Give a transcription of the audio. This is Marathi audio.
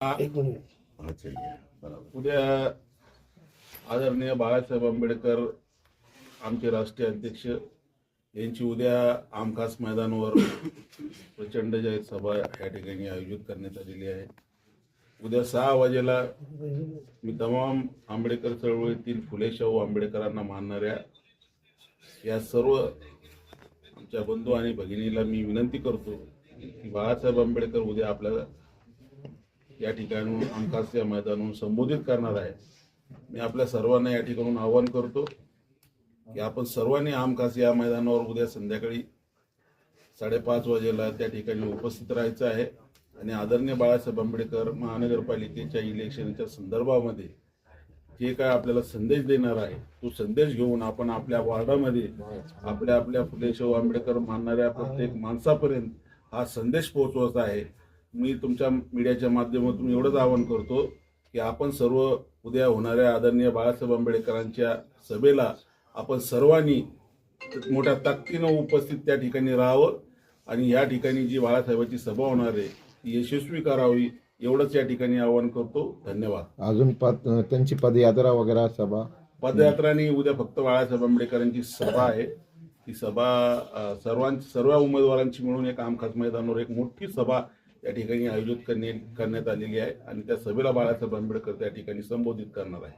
एक मिनिट. अच्छा, बरोबर. उद्या आदरणीय बाळासाहेब आंबेडकर आमचे राष्ट्रीय अध्यक्ष यांची उद्या आमखास मैदानावर प्रचंड जाहीर सभा या ठिकाणी आयोजित करण्यात आलेली आहे. उद्या 6 वाजेला मी तमाम आंबेडकर चळवळीतील फुले शाहू आंबेडकरांना मानणाऱ्या या सर्व आमच्या बंधू आणि भगिनीला मी विनंती करतो की बाळासाहेब आंबेडकर उद्या आपल्याला या ठिकाणून आमखास या मैदानावरून संबोधित करणार आहे. मी आपल्या सर्वांना या ठिकाणून आवाहन करतो की आपण सर्वांनी आमखास या मैदानावर उद्या संध्याकाळी 5:30 वाजेला त्या ठिकाणी उपस्थित राहायचं आहे आणि आदरणीय बाळासाहेब आंबेडकर महानगरपालिकेच्या इलेक्शनच्या संदर्भामध्ये जे काय आपल्याला संदेश देणार आहे तो संदेश घेऊन आपण आपल्या वार्डामध्ये आपल्या फुले शाहू आंबेडकर मानणाऱ्या प्रत्येक माणसापर्यंत हा संदेश पोहोचवायचा आहे. मी तुमच्या मीडियाच्या माध्यमातून एवढंच आवाहन करतो की आपण सर्व उद्या होणाऱ्या आदरणीय बाळासाहेब आंबेडकरांच्या सभेला आपण सर्वांनी मोठ्या ताकदीनं उपस्थित त्या ठिकाणी राहावं आणि या ठिकाणी जी बाळासाहेबांची सभा होणार आहे ती यशस्वी करावी एवढंच या ठिकाणी आवाहन करतो. धन्यवाद. अजून त्यांची पदयात्रा वगैरे सभा पदयात्रांनी उद्या फक्त बाळासाहेब आंबेडकरांची सभा आहे. ती सभा सर्व उमेदवारांची मिळून एक आमखास मैदानावर एक मोठी सभा या ठिकाणी आयोजित करण्यात आलेली आहे आणि त्या सभेला बाळासाहेब आंबेडकर त्या ठिकाणी संबोधित करणार आहे.